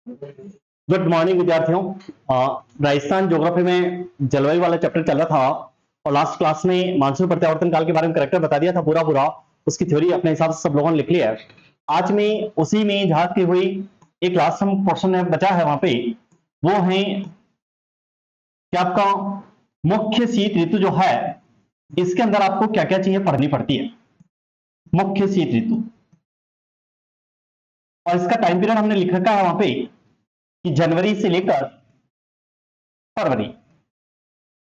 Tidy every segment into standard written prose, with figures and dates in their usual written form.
Good morning विद्यार्थियों। Rajasthan geography में जलवायु वाला चैप्टर चल रहा था और लास्ट क्लास में मानसून प्रत्यावर्तन काल के बारे में करेक्टर बता दिया था पूरा पूरा। उसकी थ्योरी अपने हिसाब से सब लोगों ने लिख लिया है। आज में उसी में झांकती हुई एक लास्ट हम क्वेश्चन बचा है वहां पे, वो है कि आपका मुख्य शीत ऋतु जो है इसके अंदर आपको क्या क्या चीजें पढ़नी पड़ती है। मुख्य शीत ऋतु और इसका टाइम पीरियड हमने लिख रखा है वहां पे कि जनवरी से लेकर फरवरी,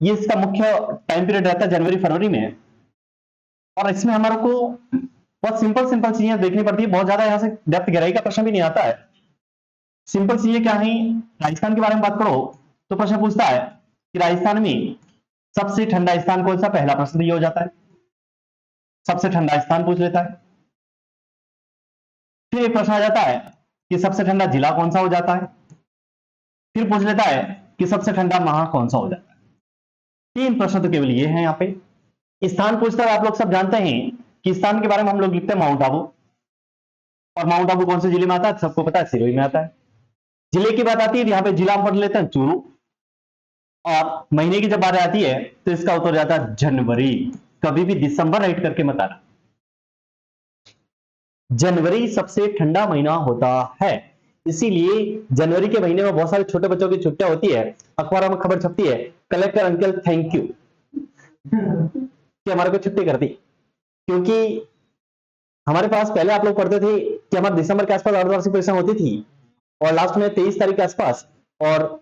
ये इसका मुख्य टाइम पीरियड रहता है जनवरी फरवरी में। और इसमें हमारे को बहुत सिंपल सिंपल चीजें देखनी पड़ती है, बहुत ज्यादा यहां से डेप्थ गहराई का प्रश्न भी नहीं आता है। सिंपल चीजें क्या है, राजस्थान के बारे में बात करो तो प्रश्न पूछता है कि राजस्थान में सबसे ठंडा स्थान कौन सा, पहला प्रश्न तो ये हो जाता है, सबसे ठंडा स्थान पूछ लेता है। फिर एक प्रश्न आ जाता है कि सबसे ठंडा जिला कौन सा हो जाता है, फिर पूछ लेता है कि सबसे ठंडा माह कौन सा हो जाता है। तीन प्रश्न तो केवल ये हैं यहाँ पे। स्थान पूछता है, आप लोग सब जानते हैं कि स्थान के बारे में हम लोग लिखते हैं माउंट आबू, और माउंट आबू कौन से जिले में आता है सबको पता है, सिरोही में आता है। जिले की बात आती है यहाँ पे जिला हम पढ़ लेते हैं चूरू, और महीने की जब बात आती है तो इसका उत्तर जाता है जनवरी। कभी भी दिसंबर राइट करके मत आना, जनवरी सबसे ठंडा महीना होता है। इसीलिए जनवरी के महीने में बहुत सारे छोटे बच्चों की छुट्टियां होती है, अखबारों में खबर छपती है, कलेक्टर अंकल थैंक यू कि हमारे को छुट्टी कर दी। क्योंकि हमारे पास पहले आप लोग पढ़ते थे कि हमारे दिसंबर के आसपास अर्धवार्षिक परीक्षा होती थी और लास्ट में 23 तारीख के आसपास, और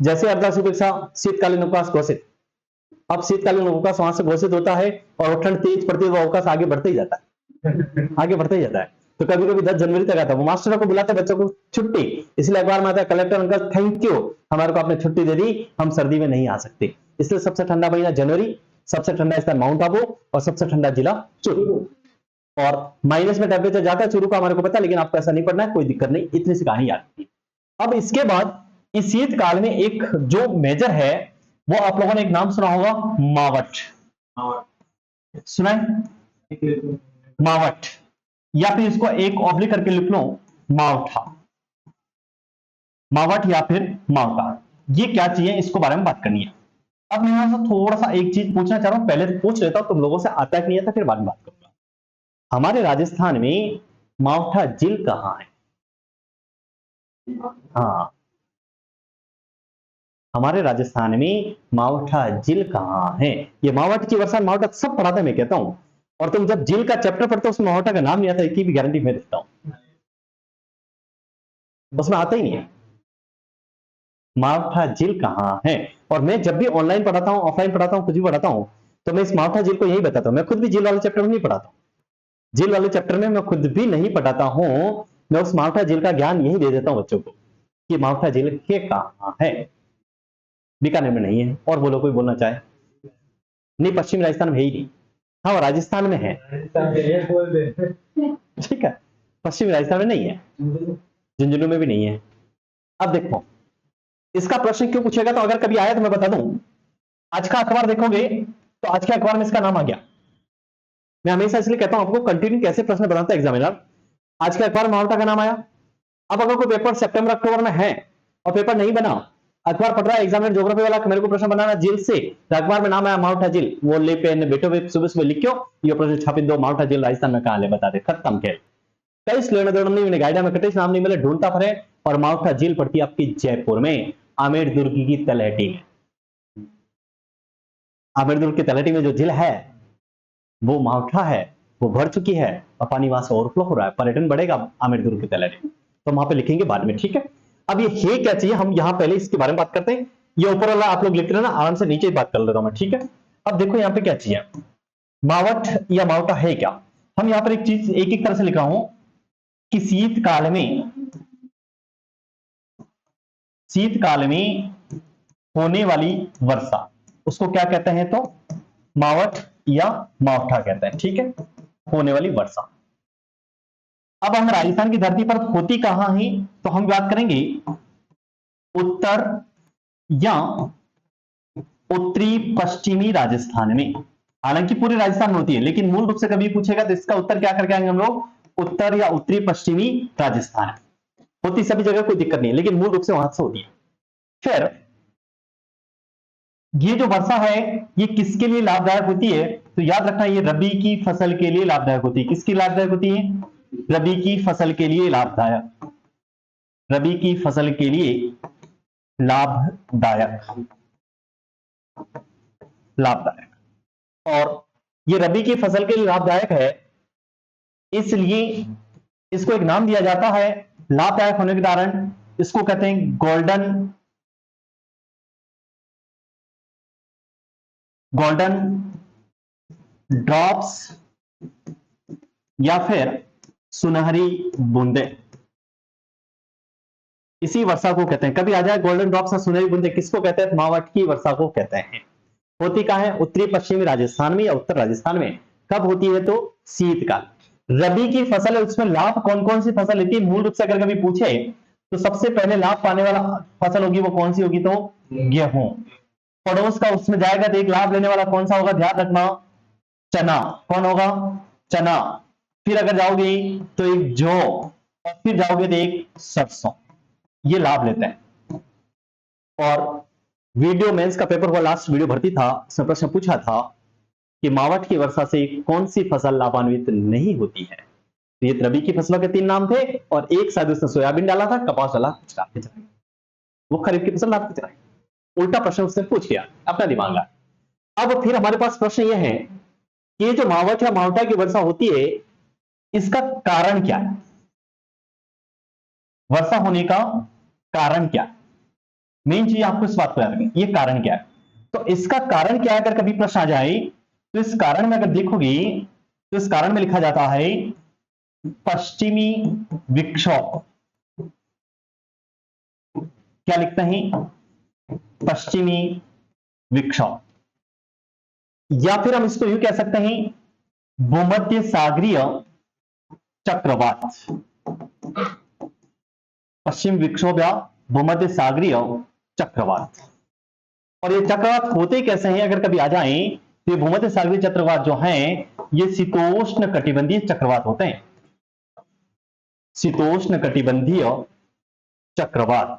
जैसे अर्धवार्षिक परीक्षा शीतकालीन अवकाश घोषित, अब शीतकालीन अवकाश वहां से घोषित होता है और ठंड तेज पड़ती है तो अवकाश आगे बढ़ते ही जाता है आगे बढ़ते ही जाता है। तो कभी कभी 10 जनवरी तक आता है, वो मास्टरों को बुलाते बच्चों को छुट्टी, इसलिए अखबार में आता है कलेक्टर अंकल थैंक यू, हमारे को आपने छुट्टी दे दी, हम सर्दी में नहीं आ सकते। इसलिए सबसे ठंडा महीना जनवरी, सबसे ठंडा स्थान माउंट आबू और सबसे ठंडा जिला चूरू। और माइनस में टेम्परेचर जाता है चूरू का, हमारे को पता है, लेकिन आपको ऐसा नहीं पढ़ना है, कोई दिक्कत नहीं, इतनी सी कहानी याद रखिए। अब इसके बाद इस शीतकाल में एक जो मेजर है वो आप लोगों ने एक नाम सुना होगा, मावठ। सुना है मावठ, या फिर इसको एक ऑब्लिक करके लिख लो मावठा, मावठ या फिर मावठा। ये क्या चीज है, इसको बारे में बात करनी है। अब मैं यहां से थोड़ा सा एक चीज पूछना चाह रहा हूं, पहले तो पूछ लेता हूं तुम लोगों से आता है कि नहीं आता, फिर बाद में बात करूंगा। हमारे राजस्थान में मावठा झील कहां है? हाँ, हमारे राजस्थान में मावठा झील कहां है? ये मावठ की वर्षा मावठा सब पढ़ाते मैं कहता हूं, और तुम जब झील का चैप्टर पढ़ते हो उसमें मावठा का नाम नहीं आता, इसकी भी गारंटी मैं देता हूं, उसमें आता ही नहीं है मावठा झील कहां है। और मैं जब भी ऑनलाइन पढ़ाता हूं, ऑफलाइन पढ़ाता हूं, कुछ भी पढ़ाता हूं, तो मैं इस मावठा झील को यही बताता हूं। मैं खुद भी झील वाले चैप्टर में नहीं पढ़ाता हूं, झील वाले चैप्टर में मैं खुद भी नहीं पढ़ाता हूं, मैं उस मावठा झील का ज्ञान यही दे देता हूं बच्चों को कि मावठा झील के कहां है। बीकानेर में नहीं है, और बोलो कोई बोलना चाहे? नहीं, पश्चिमी राजस्थान में है ही नहीं। हाँ, राजस्थान में है, ठीक है, पश्चिमी राजस्थान में नहीं है, झुंझुनू में भी नहीं है। अब देखो इसका प्रश्न क्यों पूछेगा, तो अगर कभी आया तो मैं बता दूं, आज का अखबार देखोगे तो आज के अखबार में इसका नाम आ गया। मैं हमेशा इसलिए कहता हूं आपको कंटिन्यू कैसे प्रश्न बनाता है एग्जामिनर। आज के अखबार में मावठा का नाम आया। अब अगर कोई पेपर सितंबर अक्टूबर में है और पेपर नहीं बना, अखबार पढ़ रहा है एग्जामिनर ज्योग्राफी वाला, मेरे को प्रश्न बनाना झील से, अखबार में नाम आया मावठा झील, वो ले पेन बेटो सुबह सुबह लिखो, ये प्रश्न छापित दो, मावठा झील राजस्थान में कहां ले बता दे, खत्म खेल। कई लेने देने नहीं मिले, गाइडा में कटे नाम नहीं मिले, ढूंढता फिरे, और मावठा झील पड़ती है आपकी जयपुर में, आमेर दुर्ग की तलहटी में। आमेर दुर्ग की तलहटी में जो झील है वो मावठा है, वो भर चुकी है और पानी वहां से ओवरफ्लो हो रहा है, पर्यटन बढ़ेगा आमेर दुर्ग की तलहटी, तो वहां पे लिखेंगे बाद में, ठीक है। अब ये है क्या चाहिए, हम यहां पहले इसके बारे में बात करते हैं। ये ऊपर वाला आप लोग लिखते रहे ना, आराम से नीचे बात कर लेता हूं मैं, ठीक है। अब देखो यहां पे क्या चाहिए, मावठ या मावठा है क्या। हम यहां पर एक चीज एक एक तरह से लिख रहा हूं कि शीतकाल में होने वाली वर्षा, उसको क्या कहते हैं, तो मावठ या मावठा कहते हैं, ठीक है, होने वाली वर्षा। अब हम राजस्थान की धरती पर होती कहां है, तो हम बात करेंगे उत्तर या उत्तरी पश्चिमी राजस्थान में। हालांकि पूरे राजस्थान में होती है, लेकिन मूल रूप से कभी पूछेगा तो इसका उत्तर क्या करके आएंगे हम लोग, उत्तर या उत्तरी पश्चिमी राजस्थान। होती सभी जगह कोई दिक्कत नहीं, लेकिन मूल रूप से वहां से होती है। फिर ये जो वर्षा है ये किसके लिए लाभदायक होती है? तो याद रखना ये रबी की फसल के लिए लाभदायक होती है। किसकी लाभदायक होती है? रबी की फसल के लिए लाभदायक, रबी की फसल के लिए लाभदायक, लाभदायक। और ये रबी की फसल के लिए लाभदायक है, इसलिए इसको एक नाम दिया जाता है लाभदायक होने के कारण, इसको कहते हैं गोल्डन ड्रॉप्स या फिर सुनहरी बूंदे। इसी वर्षा को कहते हैं, कभी आ जाए गोल्डन ड्रॉप्स और सुनहरी बूंदे, किसको कहते हैं? मावठ की वर्षा को कहते हैं। होती कहां है? उत्तरी पश्चिमी राजस्थान में या उत्तर राजस्थान में। कब होती है? तो शीतकाल। रबी की फसल है, उसमें लाभ कौन कौन सी फसल लेती है? मूल रूप से अगर कभी पूछे तो सबसे पहले लाभ पाने वाला फसल होगी वो कौन सी होगी? तो गेहूं। पड़ोस का उसमें जाएगा तो एक लाभ लेने वाला कौन सा होगा? ध्यान रखना, चना। कौन होगा? चना। फिर अगर जाओगे तो एक जौ, और फिर जाओगे तो एक सरसों, ये लाभ लेते हैं। और वीडियो मेंस का पेपर हुआ, लास्ट वीडियो भर्ती था, उसमें प्रश्न पूछा था कि मावठ की वर्षा से कौन सी फसल लाभान्वित नहीं होती है? तो ये रबी की फसलों के 3 नाम थे, और एक शायद उसने सोयाबीन डाला था, कपास डाला, वो खरीफ की फसल लाभ की चलाई। उल्टा प्रश्न उसने पूछ लिया, अपना दिमाग लगा। अब फिर हमारे पास प्रश्न यह है कि ये जो मावठ या मावठा की वर्षा होती है, इसका कारण क्या है? वर्षा होने का कारण क्या है? मेन चीज आपको इस बात को याद रखनी, ये कारण क्या है। तो इसका कारण क्या है अगर कभी प्रश्न आ जाए तो इस कारण में अगर देखोगे तो इस कारण में लिखा जाता है पश्चिमी विक्षोभ। क्या लिखते हैं? पश्चिमी विक्षोभ। या फिर हम इसको यूं कह सकते हैं भूमध्य सागरीय चक्रवात। पश्चिम विक्षोभ या भूमध्य सागरीय चक्रवात। और ये चक्रवात होते कैसे हैं अगर कभी आ जाए तो ये भूमध्य सागरीय चक्रवात जो हैं ये शीतोष्ण कटिबंधीय चक्रवात होते हैं। शीतोष्ण कटिबंधीय चक्रवात,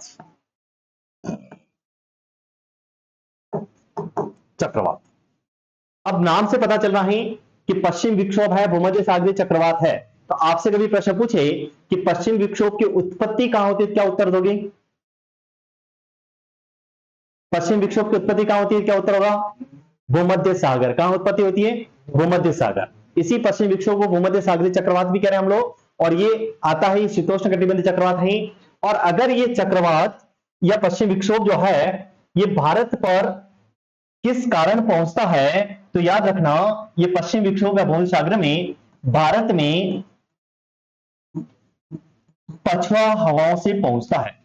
चक्रवात। अब नाम से पता चल रहा है कि पश्चिम विक्षोभ है, भूमध्य सागरीय चक्रवात है। तो आपसे कभी प्रश्न पूछे कि पश्चिम विक्षोभ की उत्पत्ति कहां होती है, क्या उत्तर दोगे? पश्चिम विक्षोभ की उत्पत्ति कहां होती है, क्या उत्तर होगा? भूमध्य सागर। कहां उत्पत्ति होती है? भूमध्य सागर। इसी पश्चिम विक्षोभ को भूमध्य सागरीय चक्रवात भी कह रहे हैं हम लोग, और ये आता है शीतोष्ण कटिबंधीय चक्रवात है। और अगर ये चक्रवात या पश्चिम विक्षोभ जो है ये भारत पर किस कारण पहुंचता है, तो याद रखना ये पश्चिम विक्षोभ या भूमध्य सागर में भारत में पछुआ हवाओं से पहुंचता है।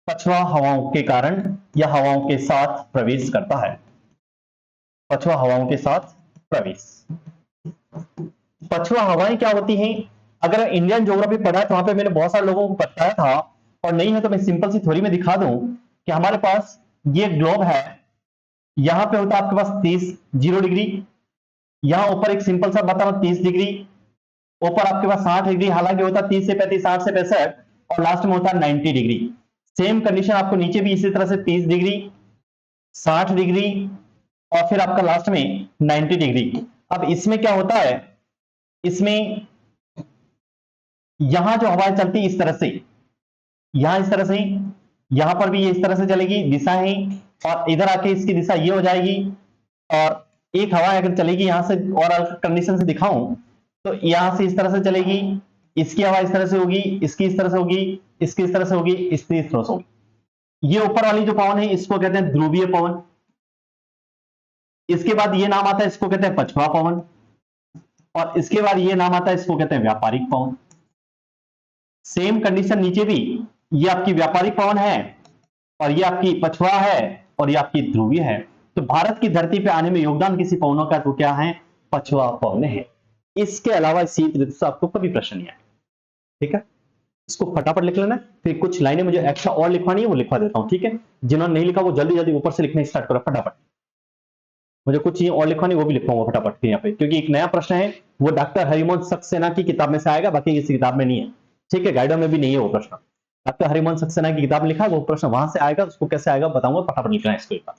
पछुआ हवाओं के कारण या हवाओं के साथ प्रवेश करता है। पछुआ हवाओं के साथ प्रवेश। पछुआ हवाएं क्या होती हैं? अगर इंडियन ज्योग्राफी पढ़ा है तो वहां पे मैंने बहुत सारे लोगों को बताया था, और नहीं है तो मैं सिंपल सी थ्योरी में दिखा दूं कि हमारे पास ये ग्लोब है, यहां पे होता है आपके पास 0 डिग्री, यहां ऊपर एक सिंपल सा बता रहा हूं 30 डिग्री, ऊपर आपके पास 60 डिग्री, हालांकि होता है 30 से 35, 60 से 65, और लास्ट में होता है 90 डिग्री। सेम कंडीशन आपको नीचे भी इसी तरह से 30 डिग्री, 60 डिग्री, और फिर आपका लास्ट में 90 डिग्री। अब इसमें क्या होता है, इसमें यहां जो हवाएं चलती इस तरह से, यहां इस तरह से, यहां पर भी ये इस तरह से चलेगी, दिशा है, और इधर आके इसकी दिशा ये हो जाएगी। और एक हवा अगर चलेगी यहां से, और कंडीशन से दिखाऊं तो यहां से इस तरह से चलेगी, इसकी हवा इस तरह से होगी, इसकी इस तरह से होगी, इसकी इस तरह से होगी, इसकी इस तरह से होगी। ये ऊपर वाली जो पवन है इसको कहते हैं ध्रुवीय पवन। इसके बाद ये नाम आता है, इसको कहते हैं पछुआ पवन, और इसके बाद ये नाम आता है, इसको कहते हैं व्यापारिक पवन। सेम कंडीशन नीचे भी, ये आपकी व्यापारिक पवन है, और ये आपकी पछुआ है, और ये आपकी ध्रुवीय है। तो भारत की धरती पे आने में योगदान किसी पवनों का तो क्या है? पछुआ पवन है। इसके अलावा शीत ऋतु से आपको कभी प्रश्न नहीं आए, ठीक है? इसको फटाफट लिख लेना, फिर कुछ लाइनें मुझे एक्स्ट्रा और लिखवानी है वो लिखवा देता हूं, ठीक है? जिन्होंने नहीं लिखा वो जल्दी जल्दी ऊपर से लिखना स्टार्ट करो फटाफट। मुझे कुछ चीजें और लिखवानी वो भी लिखवाऊंगा फटाफट यहाँ पे, क्योंकि एक नया प्रश्न है वो डॉक्टर हरिमोहन सक्सेना की किताब में से आएगा, बाकी किसी किताब में नहीं है। ठीक है, गाइडों में भी नहीं है वो प्रश्न। डॉक्टर हरिमोहन सक्सेना की किताब में लिखा है वो प्रश्न वहां से आएगा, उसको कैसे आएगा बताऊंगा, फटाफट लिखना है इसको एक बार।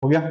हो गया?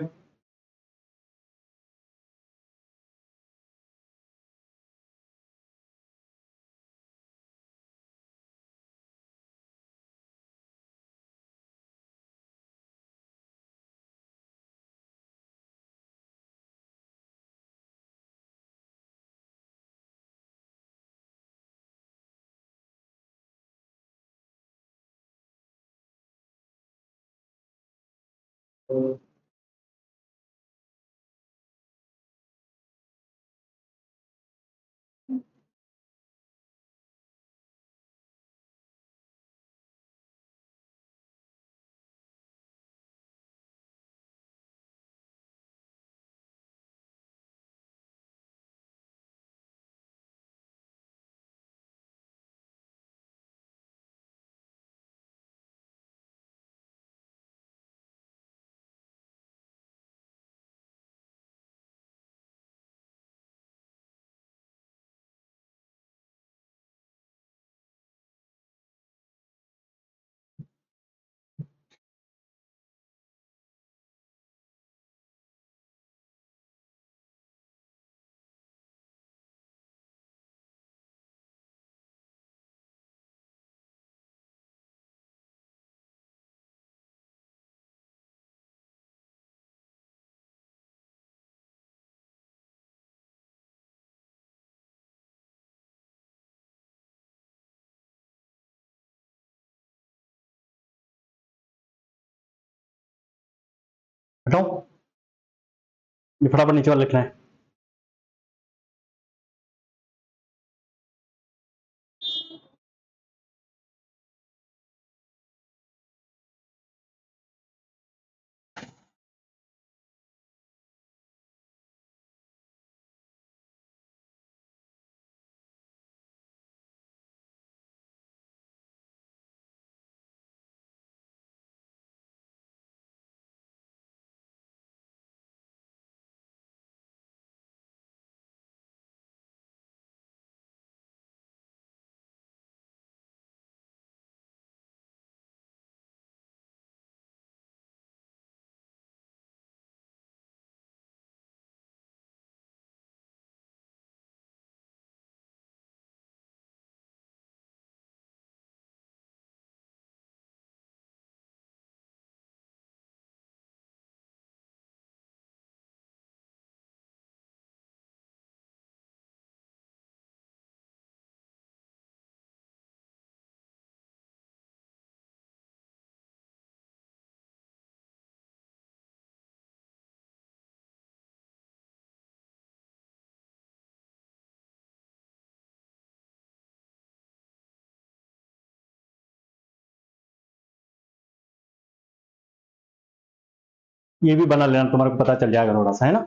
हटाओ, ये फटाफट नीचे वाला लिखना है। ये भी बना लेना, तुम्हारे को पता चल जाएगा थोड़ा सा, है ना।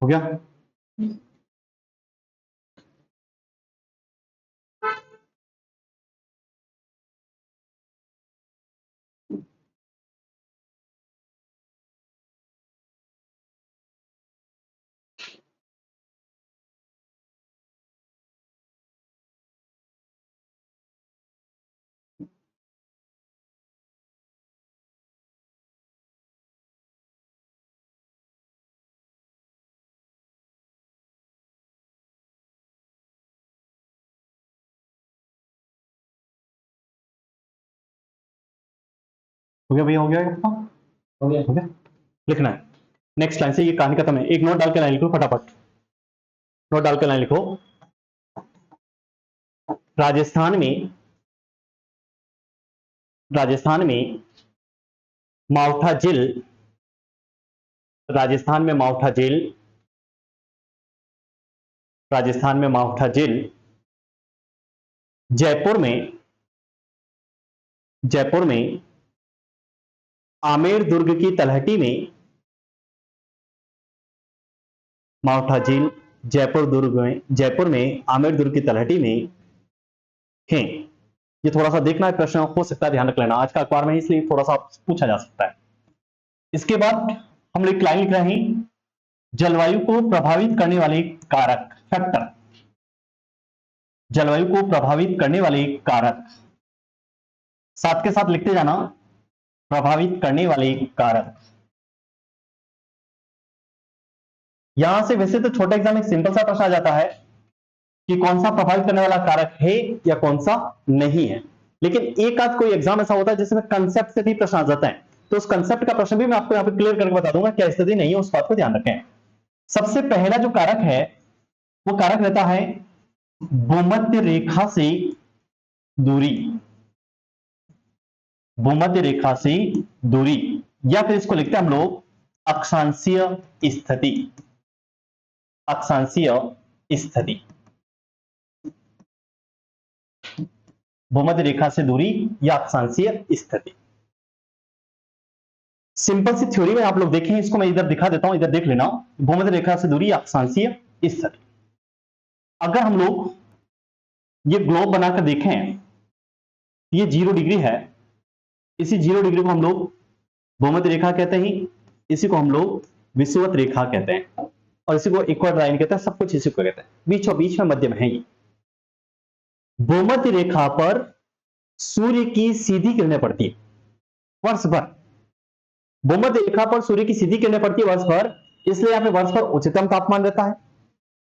हो गया? हो गया भैया? हो गया आपका? हो गया? हो गया? लिखना है नेक्स्ट लाइन से, ये कहानी खत्म है। एक नोट डाल के लाइन लिखो फटाफट, नोट डाल के लाइन लिखो। राजस्थान में, राजस्थान में मावठा झील, राजस्थान में मावठा झील, राजस्थान में मावठा झील, जयपुर में, जयपुर में आमेर दुर्ग की तलहटी में, मावठा झील जयपुर दुर्ग में, जयपुर में आमेर दुर्ग की तलहटी में है। ये थोड़ा सा देखना है, प्रश्न हो सकता है, ध्यान रख लेना, आज का अखबार में इसलिए थोड़ा सा पूछा जा सकता है। इसके बाद हम लोग लाइन लिख रहे हैं, जलवायु को प्रभावित करने वाले कारक, फैक्टर, जलवायु को प्रभावित करने वाले कारक, साथ के साथ लिखते जाना, प्रभावित करने वाले कारक। यहां से वैसे तो छोटा एग्जाम एक सिंपल सा प्रश्न आ जाता है कि कौन सा प्रभावित करने वाला कारक है या कौन सा नहीं है, लेकिन एक आध कोई एग्जाम ऐसा होता है जिसमें कंसेप्ट से भी प्रश्न आ जाता है, तो उस कंसेप्ट का प्रश्न भी मैं आपको यहां पे क्लियर करके बता दूंगा, क्या स्थिति नहीं है, उस बात को ध्यान रखें। सबसे पहला जो कारक है वो कारक रहता है भूमध्य रेखा से दूरी, भूमध्य रेखा से दूरी, या फिर इसको लिखते हैं हम लोग अक्षांशीय स्थिति, अक्षांशीय स्थिति, भूमध्य रेखा से दूरी या अक्षांशीय स्थिति। सिंपल सी थ्योरी में आप लोग देखें, इसको मैं इधर दिखा देता हूं, इधर देख लेना, भूमध्य रेखा से दूरी या अक्षांशीय स्थिति। अगर हम लोग ये ग्लोब बनाकर देखें, ये 0 डिग्री है, इसी 0 डिग्री को हम लोग भूमध्य रेखा कहते हैं, इसी को हम लोग विषुवत रेखा कहते हैं, और इसी को इक्वेटर लाइन कहते हैं, सब कुछ इसी को कहते हैं, बीचों बीच में मध्य में है ये। भूमध्य रेखा पर सूर्य की सीधी किरणें पड़ती है वर्ष भर, भूमध्य रेखा पर सूर्य की सीधी किरणें पड़ती है वर्ष भर, इसलिए यहां पे वर्ष भर उच्चतम तापमान रहता है,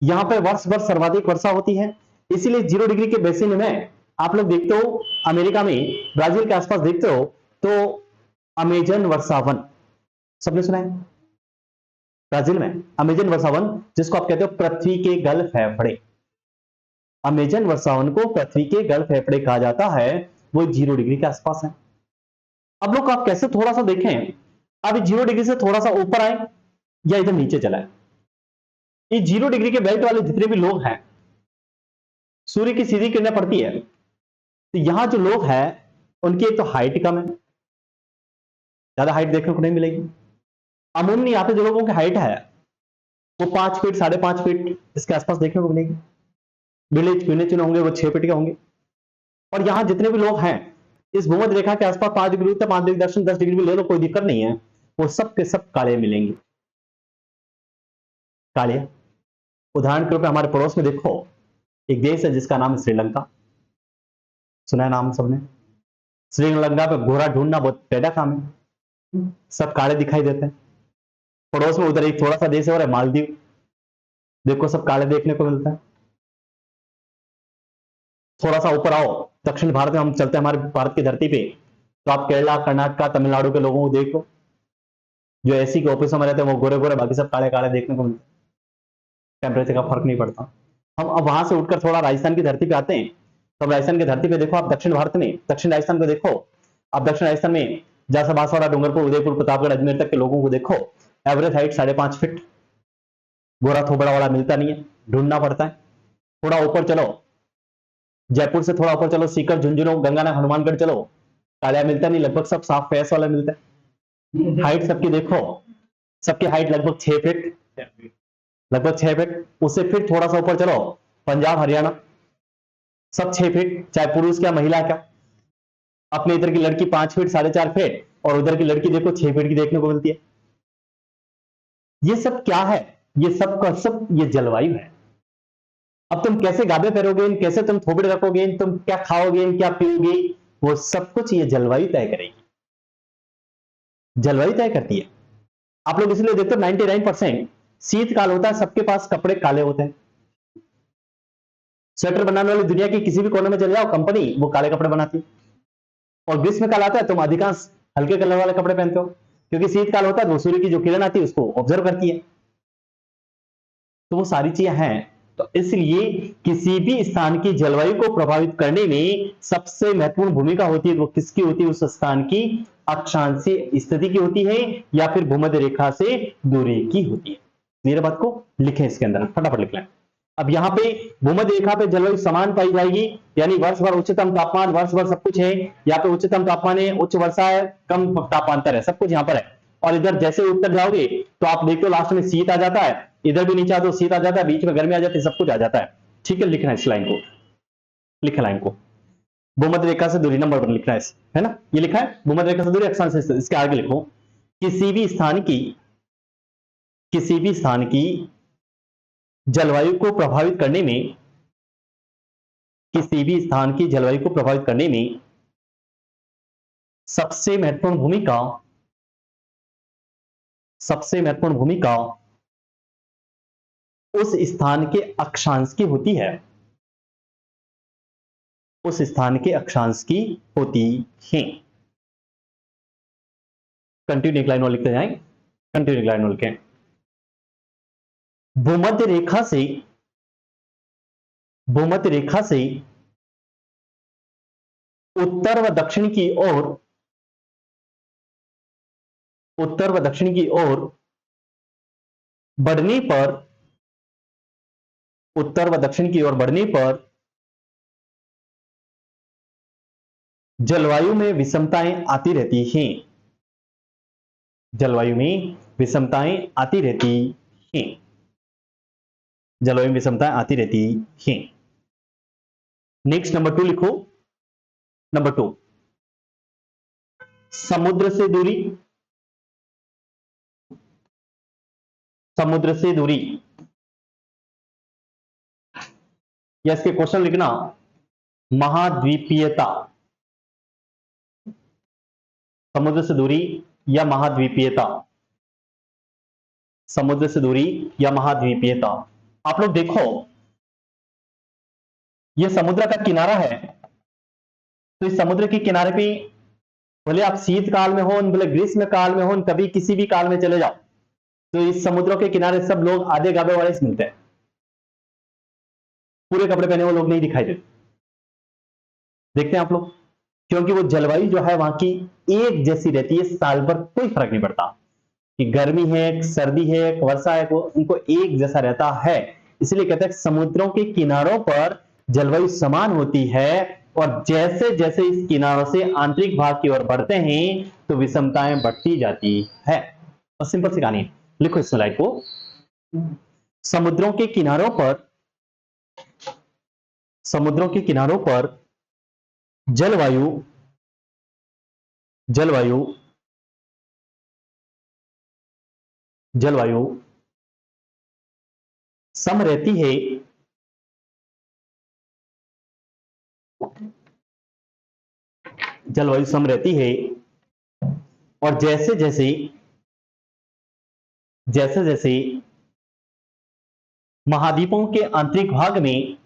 यहां पे वर्ष भर सर्वाधिक वर्षा होती है, इसीलिए 0 डिग्री के बेसिन में आप लोग देखते हो, अमेरिका में, ब्राजील के आसपास देखते हो तो अमेजन वर्षावन, सबने सुना है? ब्राजील में अमेजन वर्षावन, जिसको आप कहते हो पृथ्वी के गल फेफड़े, अमेजन वर्षावन को पृथ्वी के गल फेफड़े कहा जाता है, वो 0 डिग्री के आसपास है। अब लोग आप कैसे थोड़ा सा देखें, अब 0 डिग्री से थोड़ा सा ऊपर आए या इधर नीचे चलाए, ये 0 डिग्री के बेल्ट वाले जितने भी लोग हैं, सूर्य की सीधी किरणें पड़ती है, तो यहां जो लोग हैं उनकी एक तो हाइट कम है, ज्यादा हाइट देखने को नहीं मिलेगी। अमूमन यहाँ पे जो लोगों की हाइट है वो 5 फीट 5.5 फीट इसके आसपास देखने को मिलेगी, विलेज चुने चुने होंगे वो 6 फीट के होंगे। और यहां जितने भी लोग हैं इस भूमध्य रेखा के आसपास 5 डिग्री उत्तर 5 डिग्री दक्षिण 10 डिग्री भी ले लो, कोई दिक्कत नहीं है, वो सब के सब काले मिलेंगे, काले। उदाहरण के रूप में हमारे पड़ोस में देखो, एक देश है जिसका नाम है श्रीलंका, सुना है नाम सबने? श्रीलंका पे घोड़ा ढूंढना बहुत टेढ़ा काम है, सब काले दिखाई देते हैं। पड़ोस में उधर एक थोड़ा सा देश है और है मालदीव, देखो सब काले देखने को मिलता है। थोड़ा सा ऊपर आओ, दक्षिण भारत में हम चलते हैं, हमारे भारत की धरती पे, तो आप केरला कर्नाटक तमिलनाडु के लोगों को देखो, जो एसी के ऑफिसों में रहते हैं वो गोरे गोरे, बाकी सब काले काले देखने को मिलते हैं, टेम्परेचर का फर्क नहीं पड़ता। हम अब वहां से उठकर थोड़ा राजस्थान की धरती पे आते हैं, तो राजस्थान की धरती पे देखो आप, दक्षिण भारत में दक्षिण राजस्थान को देखो, आप दक्षिण राजस्थान में जैसा बांसवाड़ा, डूंगरपुर, उदयपुर, प्रतापगढ़, अजमेर तक के लोगों को देखो, एवरेज हाइट 5.5 फीट, गोरा थोबड़ा वाला मिलता नहीं है, ढूंढना पड़ता है। थोड़ा ऊपर चलो, जयपुर से थोड़ा ऊपर चलो, सीकर, झुंझुनू, गंगानगर, हनुमानगढ़ चलो, काला मिलता नहीं, लगभग सब साफ फेस वाला मिलता है। हाइट सबकी देखो, सबकी हाइट लगभग 6 फीट, लगभग 6 फीट। उससे फिर थोड़ा सा ऊपर चलो, पंजाब हरियाणा, सब 6 फीट, चाहे पुरुष क्या महिला क्या। अपने इधर की लड़की 5 फीट 4.5 फीट, और उधर की लड़की देखो 6 फीट की देखने को मिलती है। ये सब क्या है? ये सब का सब ये जलवायु है। अब तुम कैसे गाबे करोगे, कैसे तुम थोपड़े रखोगे, तुम क्या खाओगे, क्या पियोगे, वो सब कुछ ये जलवायु तय करेगी। जलवायु तय करती है। आप लोग इसलिए देखते हो 99% शीतकाल होता है, सबके पास कपड़े काले होते हैं। स्वेटर बनाने वाली दुनिया की किसी भी कोने में चले जाओ, कंपनी वो काले कपड़े बनाती है। और ग्रीष्मकाल आता है, तुम अधिकांश हल्के कलर वाले कपड़े पहनते हो, क्योंकि शीतकाल होता है तो सूर्य की जो किरण आती है उसको ऑब्जर्व करती है। तो वो सारी चीजें हैं। तो इसलिए किसी भी स्थान की जलवायु को प्रभावित करने में सबसे महत्वपूर्ण भूमिका होती है, वो किसकी होती है? उस स्थान की अक्षांशीय स्थिति की होती है, या फिर भूमध्य रेखा से दूरी की होती है। मेरे बात को लिखें इसके अंदर, फटाफट लिख लें। अब यहां पे भूमध्य रेखा पे जलवायु समान पाई जाएगी, यानी वर्ष भर उच्चतम तापमान, वर्ष भर सब कुछ है। यहाँ पे उच्चतम तापमान है, उच्च वर्षा है, कम तापांतर है, सब कुछ यहाँ पर है। और इधर जैसे उत्तर जाओगे तो आप देखते हो लास्ट में शीत आ जाता है, इधर भी नीचे आ तो शीत आ जाता है, बीच में गर्मी आ जाती है, सब कुछ आ जाता है। ठीक है, लिखना है इस लाइन को, लिखा लाइन को। भूमध्य रेखा से दूरी नंबर 1 लिखना है ना? ये लिखा है भूमध्य रेखा से दूरी अक्षांश से। इसके आगे लिखो, किसी भी स्थान की जलवायु को प्रभावित करने में, किसी भी स्थान की जलवायु को प्रभावित करने में सबसे महत्वपूर्ण भूमिका उस स्थान के अक्षांश की होती है, उस स्थान के अक्षांश की होती है। कंटिन्यू एक लाइन और लिखते जाएं, कंटिन्यू एक लाइन और लिखें। भूमध्य रेखा से उत्तर व दक्षिण की ओर बढ़ने पर, उत्तर व दक्षिण की ओर बढ़ने पर जलवायु में विषमताएं आती रहती हैं, जलवायु में विषमताएं आती रहती हैं, जलवायु में विषमताएं आती रहती हैं। नेक्स्ट नंबर 2 लिखो। नंबर 2, समुद्र से दूरी, समुद्र से दूरी, या इसके क्वेश्चन लिखना महाद्वीपीयता, समुद्र से दूरी या महाद्वीपीयता, समुद्र से दूरी या महाद्वीपीयता। आप लोग देखो, यह समुद्र का किनारा है, तो इस समुद्र के किनारे पे भले आप शीतकाल में हो, भले ग्रीष्म काल में हो, कभी किसी भी काल में चले जाओ, तो इस समुद्रों के किनारे सब लोग आधे गाबे वाले मिलते हैं, पूरे कपड़े पहने हुए लोग नहीं दिखाई देते। देखते हैं आप लोग, क्योंकि वो जलवायु जो है वहां की एक जैसी रहती है, साल भर कोई फर्क नहीं पड़ता कि गर्मी है, सर्दी है, वर्षा है, वो उनको एक जैसा रहता है। इसलिए कहते हैं समुद्रों के किनारों पर जलवायु समान होती है, और जैसे जैसे इस किनारों से आंतरिक भाग की ओर बढ़ते हैं तो विषमताएं बढ़ती जाती है। और सिंपल सी कहानी, लिखो इस स्लाइड को। समुद्रों के किनारों पर जलवायु सम रहती है, जलवायु सम रहती है, और जैसे जैसे महाद्वीपों के आंतरिक भाग में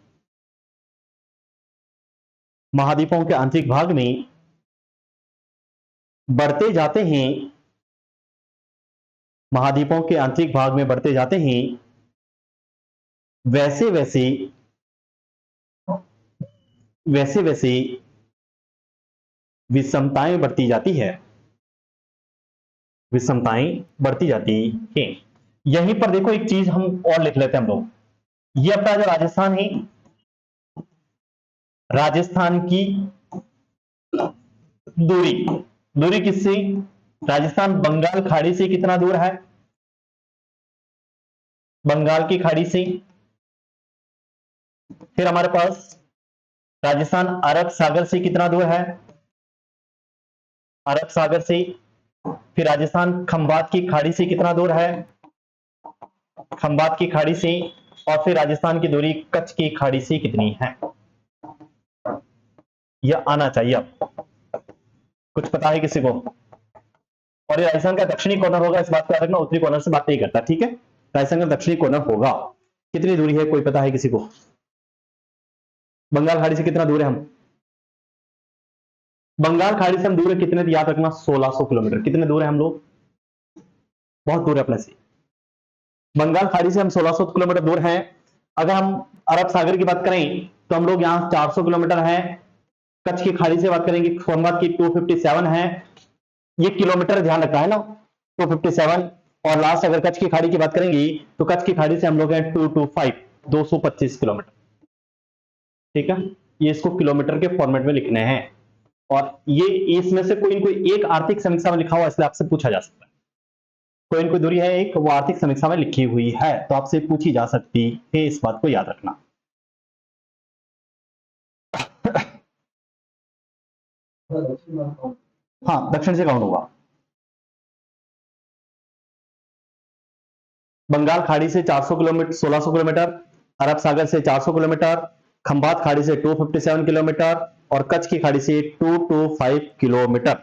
बढ़ते जाते हैं, महाद्वीपों के आंतरिक भाग में बढ़ते जाते हैं, वैसे वैसे विषमताएं बढ़ती जाती है, विषमताएं बढ़ती जाती हैं। यहीं पर देखो एक चीज हम और लिख लेते हैं हम लोग, ये अपना जो राजस्थान है, राजस्थान की दूरी किससे? राजस्थान बंगाल खाड़ी से कितना दूर है? बंगाल की खाड़ी से, फिर हमारे पास राजस्थान अरब सागर से कितना दूर है, अरब सागर से, फिर राजस्थान खंबात की खाड़ी से कितना दूर है, खंबात की खाड़ी से, और फिर राजस्थान की दूरी कच्छ की खाड़ी से कितनी है, यह आना चाहिए अब। कुछ पता है किसी को? और ये राजस्थान का दक्षिणी कॉर्नर होगा, इस बात को याद रखना, उत्तरी कॉर्नर से बात नहीं करता, ठीक है। राजस्थान का दक्षिणी कॉर्नर होगा। कितनी दूरी है, कोई पता है किसी को? बंगाल खाड़ी से कितना दूर है हम? बंगाल खाड़ी से हम दूर है कितने, याद रखना 1600 किलोमीटर। कितने दूर है हम लोग? बहुत दूर है अपने से। बंगाल खाड़ी से हम 1600 किलोमीटर दूर हैं। अगर हम अरब सागर की बात करें तो हम लोग यहाँ 400 किलोमीटर हैं। कच्छ की खाड़ी से बात करेंगे, खंबात की 257 है। ये किलोमीटर ध्यान रखना है ना, 257। और लास्ट अगर कच्छ की खाड़ी की बात करेंगे तो कच्छ की खाड़ी से हम लोग हैं 225, 225 किलोमीटर, ठीक है। ये इसको किलोमीटर के फॉर्मेट में लिखने हैं, और ये इसमें से कोई कोई एक आर्थिक समीक्षा में लिखा हुआ, इसलिए आपसे पूछा जा सकता है। कोई कोई दूरी है एक, वो आर्थिक समीक्षा में लिखी हुई है, तो आपसे पूछी जा सकती है, इस बात को याद रखना। हाँ, दक्षिण से काउंट होगा। बंगाल खाड़ी से 400 किलोमीटर, 1600 किलोमीटर, अरब सागर से 400 किलोमीटर, खंबात खाड़ी से 257 किलोमीटर, और कच्छ की खाड़ी से 225 किलोमीटर।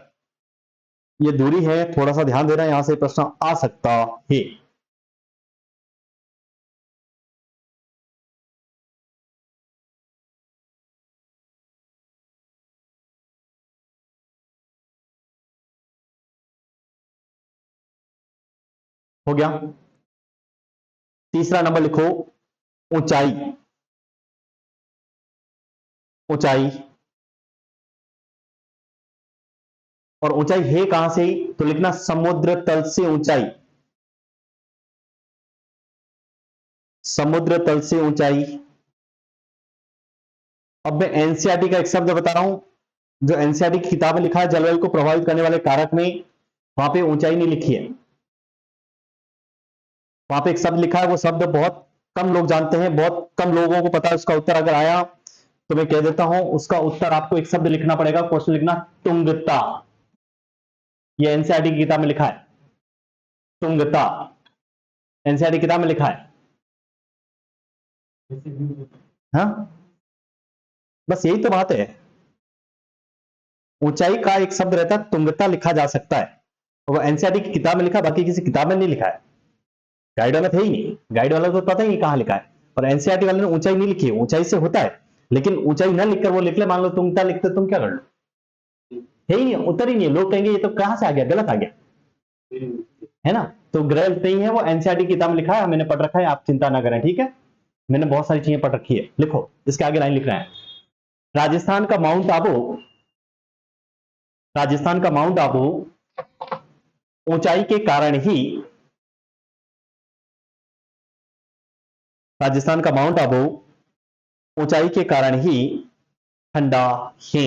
ये दूरी है, थोड़ा सा ध्यान देना, यहां से प्रश्न आ सकता है। हो गया। तीसरा नंबर लिखो, ऊंचाई। ऊंचाई, और ऊंचाई है कहां से, तो लिखना समुद्र तल से ऊंचाई। समुद्र तल से ऊंचाई। अब मैं एनसीईआरटी का एक शब्द बता रहा हूं, जो एनसीईआरटी की किताब में लिखा है, जलवायु को प्रभावित करने वाले कारक में, वहां पे ऊंचाई नहीं लिखी है। वहां पे एक शब्द लिखा है, वो शब्द बहुत कम लोग जानते हैं, बहुत कम लोगों को पता है। उसका उत्तर अगर आया तो मैं कह देता हूं, उसका उत्तर आपको एक शब्द लिखना पड़ेगा, क्वेश्चन लिखना, तुंगता। ये एनसीईआरटी की किताब में लिखा है, तुंगता, एनसीईआरटी किताब में लिखा है। हाँ, बस यही तो बात है। ऊंचाई का एक शब्द रहता है, तुंगता लिखा जा सकता है, वो एनसीईआरटी की किताब में लिखा, बाकी किसी किताब में नहीं लिखा है। गाइड वाला था ही नहीं, गाइड वाला तो पता ही नहीं कहां लिखा है। और एनसीईआरटी वाले ने ऊंचाई नहीं लिखी है, ऊंचाई से होता है, लेकिन ऊंचाई ना लिखकर वो लिख ले, मान लो तुंगता लिखते, तुम क्या कर लो, है ही नहीं, उत्तर ही नहीं है। लोग कहेंगे ये तो कहां से आ गया, गलत आ गया, है ना। तो गलत नहीं है, वो एनसीईआरटी की किताब में लिखा है, मैंने पढ़ रखा है, आप चिंता ना करें, ठीक है। मैंने बहुत सारी चीजें पढ़ रखी है। लिखो, इसके आगे लाइन लिख रहे हैं, राजस्थान का माउंट आबू, राजस्थान का माउंट आबू ऊंचाई के कारण ही, राजस्थान का माउंट आबू ऊंचाई के कारण ही ठंडा है,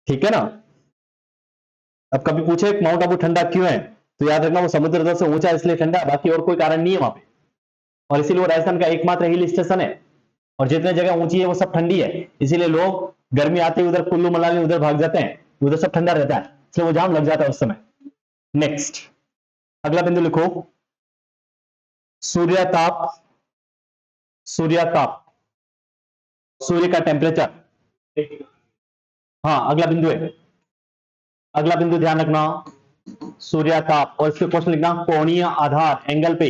ठीक है ना। अब कभी पूछे माउंट आबू ठंडा क्यों है, तो याद रखना वो समुद्र तल से ऊंचा इसलिए ठंडा है, बाकी और कोई कारण नहीं है वहां पे। और इसीलिए वो राजस्थान का एकमात्र हिल स्टेशन है, और जितने जगह ऊंची है वो सब ठंडी है, इसीलिए लोग गर्मी आते ही उधर कुल्लू मनाली उधर भाग जाते हैं, उधर सब ठंडा रहता है, इसलिए वो जाम लग जाता है उस समय। नेक्स्ट, अगला बिंदु लिखो, सूर्यताप। सूर्यताप, सूर्य का टेम्परेचर। हाँ, अगला बिंदु है, अगला बिंदु ध्यान रखना, सूर्यताप, और इसके क्वेश्चन लिखना, कोणीय आधार, एंगल पे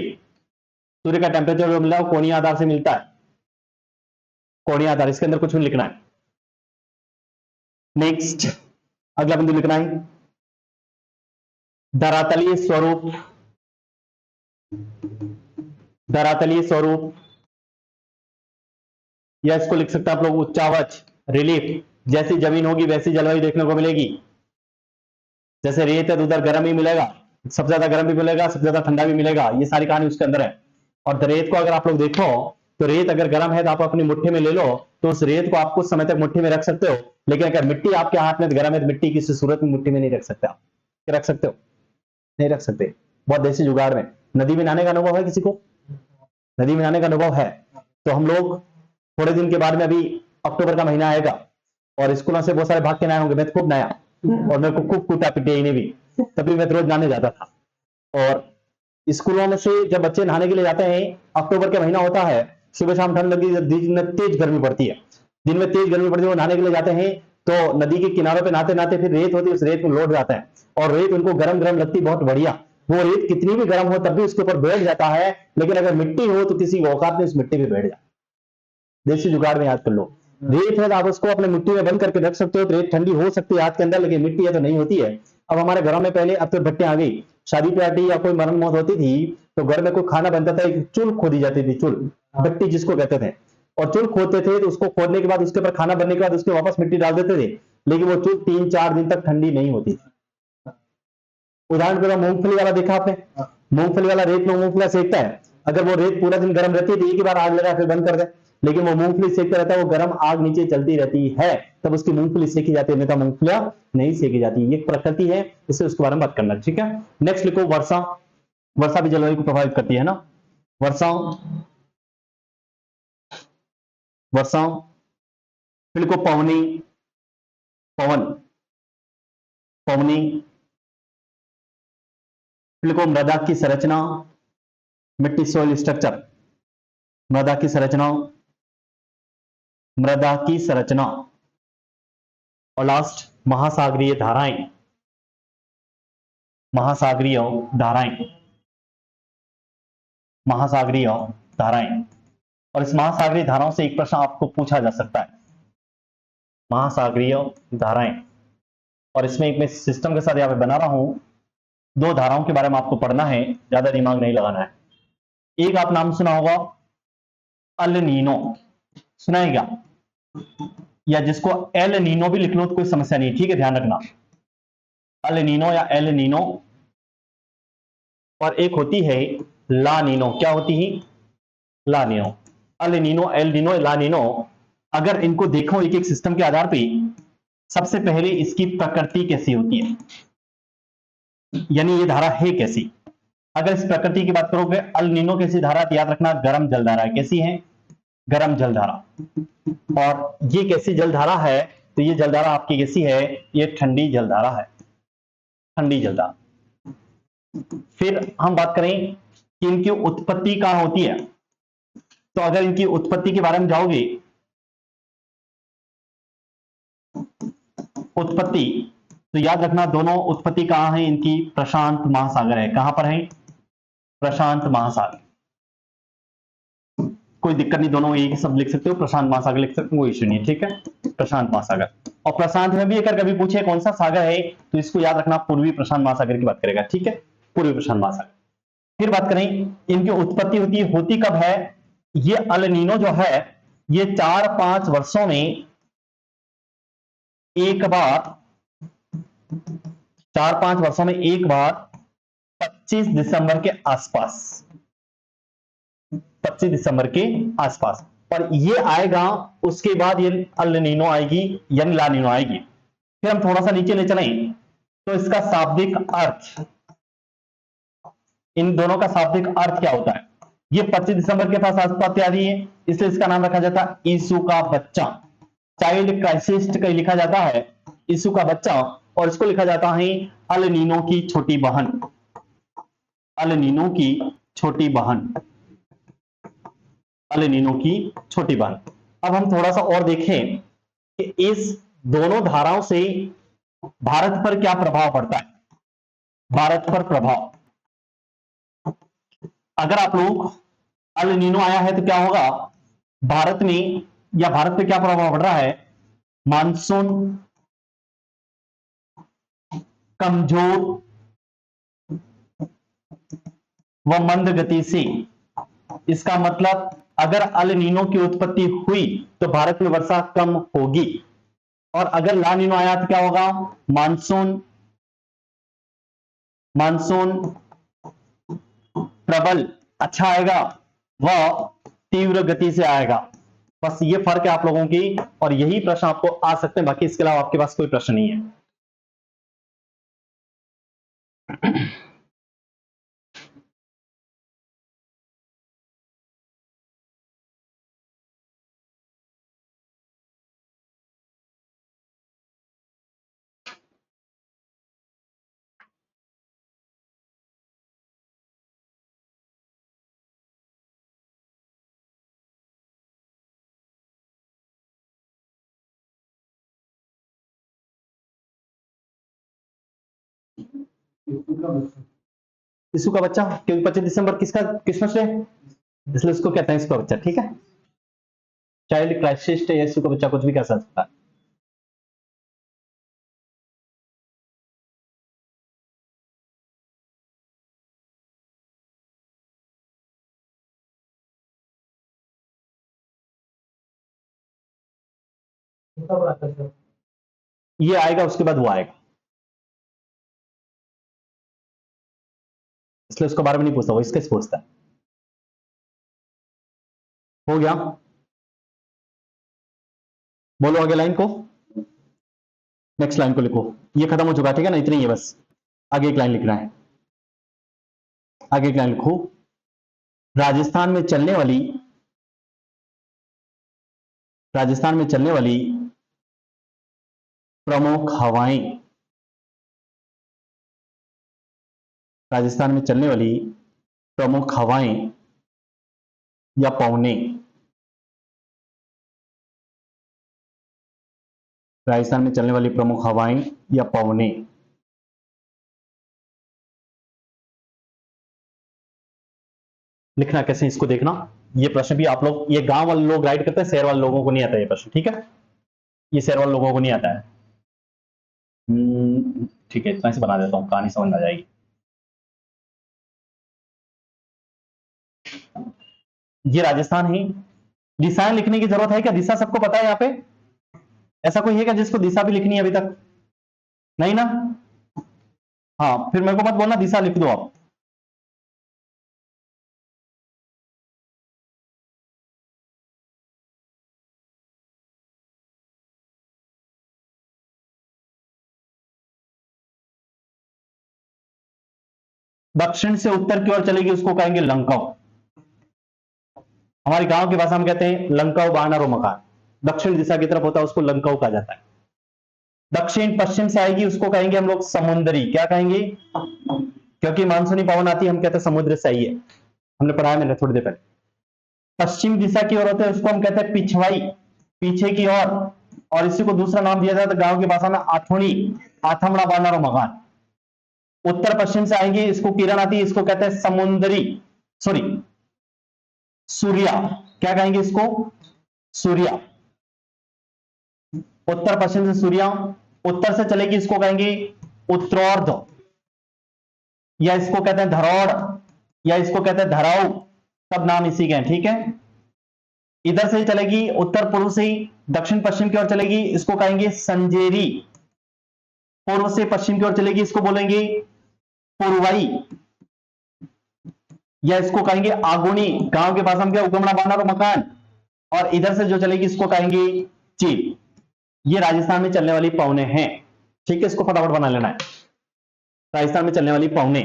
सूर्य का टेम्परेचर जो मिला है वो कोणीय आधार से मिलता है, कोणीय आधार, इसके अंदर कुछ भी लिखना है। नेक्स्ट, अगला बिंदु लिखना है, धरातलीय स्वरूप। धरातलीय स्वरूप, या इसको लिख सकते हैं आप लोग उच्चावच, रिलीफ। जैसी जमीन होगी वैसी जलवायु देखने को मिलेगी, जैसे रेत है तो उधर गर्म ही मिलेगा, सबसे ज्यादा गर्म भी मिलेगा, सबसे ज्यादा ठंडा भी मिलेगा, ये सारी कहानी उसके अंदर है। और रेत को अगर आप लोग देखो तो रेत अगर गर्म है तो आप अपनी मुट्ठी में ले लो, तो उस रेत को आप कुछ समय तक मुट्ठी में रख सकते हो, लेकिन अगर मिट्टी आपके हाथ में गर्म है तो मिट्टी किसी सूरत में मुट्ठी में नहीं रख सकते आप। रख सकते हो? नहीं रख सकते। बहुत देसी जुगाड़ में। नदी में नहाने का अनुभव है किसी को? नदी में नहाने का अनुभव है तो हम लोग थोड़े दिन के बाद में, अभी अक्टूबर का महीना आएगा और स्कूलों से बहुत सारे भाग के नहाए होंगे। मैं तो खूब नहाया और मेरे को खूब कूटा पीटे इन्हें भी, तभी मैं तो रोज नहाने जाता था। और स्कूलों में से जब बच्चे नहाने के लिए जाते हैं, अक्टूबर का महीना होता है, सुबह शाम ठंड लगी, दिन में तेज गर्मी पड़ती है, दिन में तेज गर्मी पड़ती है, वो नहाने के लिए जाते हैं तो नदी के किनारों पे नहाते नहाते फिर रेत होती है, उस रेत में लौट जाता है और रेत उनको गरम गरम लगती है, बहुत बढ़िया। वो रेत कितनी भी गर्म हो तब भी उसके ऊपर बैठ जाता है, लेकिन अगर मिट्टी हो तो किसी औकात में उस मिट्टी पे बैठ जाए। देसी जुगाड़ में याद कर लो, रेत है तो आप उसको अपने मिट्टी में बंद करके रख सकते हो, तो रेत ठंडी हो सकती है हाथ के अंदर, लेकिन मिट्टी है तो नहीं होती है। अब हमारे घरों में पहले, अब तो भट्टे आ गई, शादी पार्टी या कोई मरण मौत होती थी तो घर में कोई खाना बनता था, एक चूल खोदी जाती थी, चूल भट्टी जिसको कहते थे, और चूल खोदते थे तो उसको खोदने के बाद उसके ऊपर खाना बनने के बाद उसके वापस मिट्टी डाल देते थे, लेकिन वो चूल 3-4 दिन तक ठंडी नहीं होती थी। उदाहरण के लिए मूंगफली वाला देखा आपने? मूंगफली वाला रेत में मूंगफली सेकता है, अगर वो रेत पूरा दिन गर्म रहती है तो एक ही बार आग लगा फिर बंद कर दे, लेकिन वो मूंगफली सेकता रहता है, वो गर्म आग नीचे चलती रहती है, तब उसकी मूंगफली सेकी जाती है, नहीं तो मूंगफलियां नहीं सेकी जाती। ये प्रकृति है, इससे उसके बारे में बात करना। ठीक है, नेक्स्ट लिखो वर्षा। वर्षा भी जलवायु को प्रभावित करती है ना। वर्षा, वर्षा, फिर लिखो पवनी। पवन, पवनी, फिर लिखो मृदा की संरचना, मिट्टी, सोइल स्ट्रक्चर, मृदा की संरचना, मृदा की संरचना। और लास्ट महासागरीय धाराएं, महासागरीय धाराएं, महासागरीय धाराएं। और इस महासागरीय धाराओं से एक प्रश्न आपको पूछा जा सकता है, महासागरीय धाराएं। और इसमें एक मैं सिस्टम के साथ यहां पे बना रहा हूं, दो धाराओं के बारे में आपको पढ़ना है, ज्यादा दिमाग नहीं लगाना है। एक आप नाम सुना होगा अल नीनो, सुना है क्या? या जिसको एल नीनो भी लिख लो तो कोई समस्या नहीं, ठीक है, ध्यान रखना, अल नीनो या एल नीनो। और एक होती है ला नीनो, क्या होती है? La Nino. El Nino, El Nino, La Nino, अगर इनको देखो एक एक सिस्टम के आधार पे, सबसे पहले इसकी प्रकृति कैसी होती है, यानी ये धारा है कैसी। अगर इस प्रकृति की बात करोगे, अल नीनो कैसी धारा, याद रखना गर्म जलधारा है। कैसी है? गर्म जलधारा। और ये कैसी जलधारा है? तो ये जलधारा आपकी कैसी है? ये ठंडी जलधारा है, ठंडी जलधारा। फिर हम बात करें कि इनकी उत्पत्ति कहां होती है, तो अगर इनकी उत्पत्ति के बारे में जाओगे, उत्पत्ति, तो याद रखना दोनों उत्पत्ति कहां है इनकी? प्रशांत महासागर है। कहां पर है? प्रशांत महासागर। कोई दिक्कत नहीं, दोनों एक ही सब लिख सकते हो, प्रशांत महासागर लिख सकते हो, कोई इश्यू नहीं है। ठीक है, प्रशांत महासागर। और प्रशांत में भी अगर कभी पूछे कौन सा सागर है, तो इसको याद रखना पूर्वी प्रशांत महासागर की बात करेगा। ठीक है, पूर्वी प्रशांत महासागर। फिर बात करें इनकी उत्पत्ति होती कब है? ये अल नीनो जो है, ये 4-5 वर्षों में एक बार, 4-5 वर्षों में एक बार 25 दिसंबर के आसपास, 25 दिसंबर के आसपास, और ये आएगा, उसके बाद ये अल नीनो आएगी यानी ला नीनो आएगी। फिर हम थोड़ा सा नीचे ले चलें तो इसका शाब्दिक अर्थ, इन दोनों का शाब्दिक अर्थ क्या होता है? ये 25 दिसंबर के पास आसपास आती है, इसलिए इसका नाम रखा जाता है यीशु का बच्चा, चाइल्ड क्राइसिस्ट का लिखा जाता है यीशु का बच्चा, और इसको लिखा जाता है अल नीनो की छोटी बहन, अल नीनो की छोटी बहन, अल नीनो की छोटी बहन। अब हम थोड़ा सा और देखें कि इस दोनों धाराओं से भारत पर क्या प्रभाव पड़ता है। भारत पर प्रभाव, अगर आप लोग अल नीनो आया है तो क्या होगा भारत में, या भारत पे क्या प्रभाव पड़ रहा है? मानसून कमजोर व मंद गति से। इसका मतलब अगर अल नीनो की उत्पत्ति हुई तो भारत में वर्षा कम होगी, और अगर ला नीनो आया तो क्या होगा? मानसून, मानसून प्रबल अच्छा आएगा, वह तीव्र गति से आएगा। बस ये फर्क है आप लोगों की, और यही प्रश्न आपको आ सकते हैं, बाकी इसके अलावा आपके पास कोई प्रश्न नहीं है। यीशु का बच्चा, क्योंकि 25 दिसंबर किसका क्रिसमस डे, इसलिए उसको कहते हैं इसका बच्चा। ठीक है, चाइल्ड क्राइस्ट या यीशु का बच्चा, कुछ भी कह सकता है। ये आएगा, उसके बाद वो आएगा, इसलिए उसके बारे में नहीं पूछता, वो इसके से पूछता है। हो गया, बोलो आगे लाइन को, नेक्स्ट लाइन को लिखो। ये खत्म हो चुका है, ठीक है ना, इतनी ही है बस। आगे एक लाइन लिखना है, आगे एक लाइन लिखो। राजस्थान में चलने वाली, राजस्थान में चलने वाली प्रमुख हवाएं, राजस्थान में चलने वाली प्रमुख हवाएं या पवने, राजस्थान में चलने वाली प्रमुख हवाएं या पवने। लिखना कैसे, इसको देखना। ये प्रश्न भी आप लोग, ये गांव वाले लोग राइट करते हैं, शहर वाले लोगों को नहीं आता ये प्रश्न, ठीक है, ये शहर वाले लोगों को नहीं आता है। ठीक है, इतना से बना देता हूं, कहानी समझ में आ जाएगी। ये राजस्थान है। दिशाएं लिखने की जरूरत है क्या, दिशा सबको पता है यहाँ पे, ऐसा कोई है क्या जिसको दिशा भी लिखनी है अभी तक, नहीं ना? हाँ, फिर मेरे को मत बोलना, दिशा लिख दो आप। दक्षिण से उत्तर की ओर चलेगी उसको कहेंगे लंकाव। हमारे गांव की भाषा में कहते हैं लंकाव बानर मकान, दक्षिण दिशा की तरफ होता है उसको लंकाव कहा जाता है। दक्षिण पश्चिम से आएगी उसको कहेंगे हम लोग समुद्री, क्या कहेंगे, क्योंकि मानसूनी पवन आती है हम कहते हैं समुद्र से आई है, हमने पढ़ाया मैंने थोड़ी देर पहले। पश्चिम दिशा की ओर होते हैं उसको हम कहते हैं पिछवाई, पीछे की ओर, और इसी को दूसरा नाम दिया जाता है गांव की भाषा में आठोनी, आथमड़ा बानर मकान। उत्तर पश्चिम से आएंगे, इसको किरण आती है, इसको कहते हैं समुद्री, सॉरी सूर्या, क्या कहेंगे इसको, सूर्या। उत्तर पश्चिम से सूर्या, उत्तर से चलेगी इसको कहेंगे उत्तरार्ध, या इसको कहते हैं धरौड़, या इसको कहते हैं धराऊ, सब नाम इसी के हैं, ठीक है। इधर से चलेगी उत्तर पूर्व से ही दक्षिण पश्चिम की ओर चलेगी, इसको कहेंगे संजेरी। पूर्व से पश्चिम की ओर चलेगी, इसको बोलेंगे पूर्वाई, या इसको कहेंगे आगुनी, गांव के पास हम क्या उगमड़ा बानर मकान। और इधर से जो चलेगी इसको कहेंगे चील। ये राजस्थान में चलने वाली पवने हैं, ठीक है, इसको फटाफट बना लेना है। राजस्थान में चलने वाली पवने,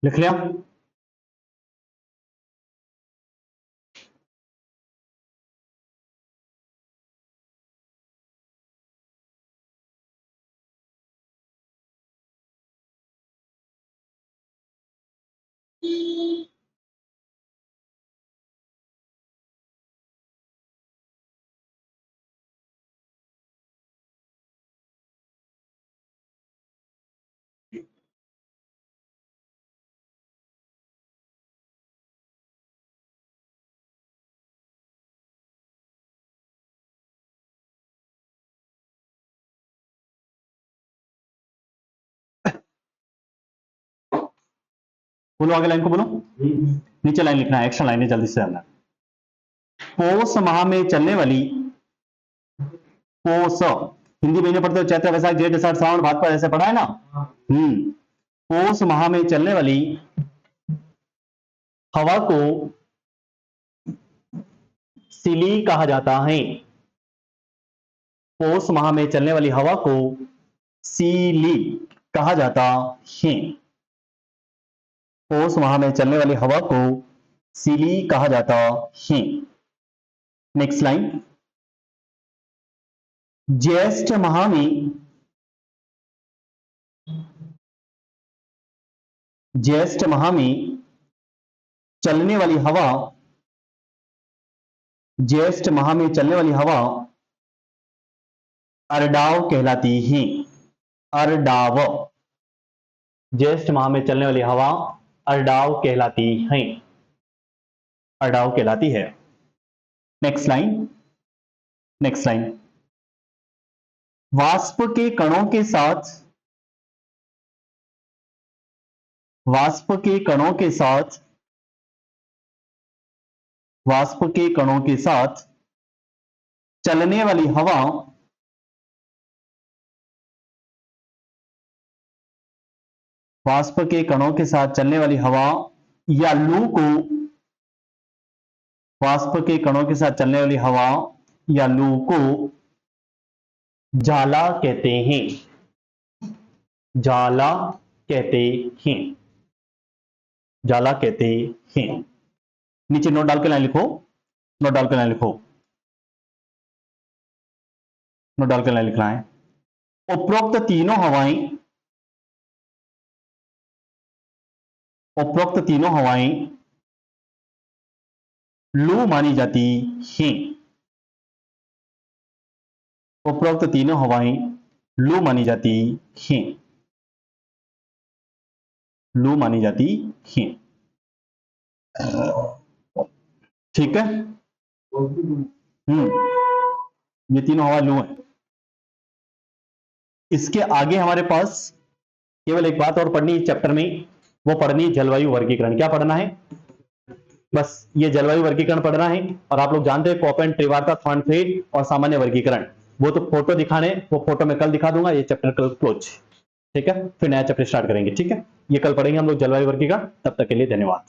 लिख लिया। बोलो आगे लाइन को बोलो, नीचे लाइन लिखना है, एक्शन लाइन है, जल्दी से करना। पौष माह में चलने वाली, पौष हिंदी महीने पढ़ते हो, चैत्र वैशाख जेठ आषाढ़ श्रावण भाद्रपद ऐसे पढ़ा है ना। पौष माह में चलने वाली हवा को सिली कहा जाता है। पौष माह में चलने वाली हवा को सीली कहा जाता है। पौष माह में चलने वाली हवा को सीली कहा जाता है। नेक्स्ट लाइन, ज्येष्ठ माह में, ज्येष्ठ माह में चलने वाली हवा, ज्येष्ठ माह में चलने वाली हवा अरडाव कहलाती है। अरडाव, ज्येष्ठ माह में चलने वाली हवा अरडाव कहलाती है, अरडाव कहलाती है। नेक्स्ट लाइन, नेक्स्ट लाइन, वाष्प के कणों के साथ, वाष्प के कणों के साथ, वाष्प के कणों के साथ चलने वाली हवा, वाष्प के कणों के साथ चलने वाली हवा या लू को, वाष्प के कणों के साथ चलने वाली हवा या लू को जाला कहते हैं। जाला कहते हैं, जाला कहते हैं। नीचे नोट डाल के लाइन लिखो, नोट डाल के लाइन लिखो, नोट डाल के लाइन लिखना है। उपरोक्त तीनों हवाएं, उपरोक्त तीनों हवाएं लू मानी जाती हैं। उपरोक्त तीनों हवाएं लू मानी जाती हैं, लू मानी जाती हैं। ठीक है, ये तीनों हवा लू है। इसके आगे हमारे पास केवल एक बात और पढ़नी है चैप्टर में, वो पढ़नी है जलवायु वर्गीकरण। क्या पढ़ना है? बस ये जलवायु वर्गीकरण पढ़ना है। और आप लोग जानते हैं कोपेन, त्रिवार्ता, थॉर्नफेड और सामान्य वर्गीकरण, वो तो फोटो दिखाने, वो फोटो मैं कल दिखा दूंगा। ये चैप्टर कल क्लोज, ठीक है, फिर नया चैप्टर स्टार्ट करेंगे। ठीक है, ये कल पढ़ेंगे हम लोग जलवायु वर्गीकरण। तब तक के लिए धन्यवाद।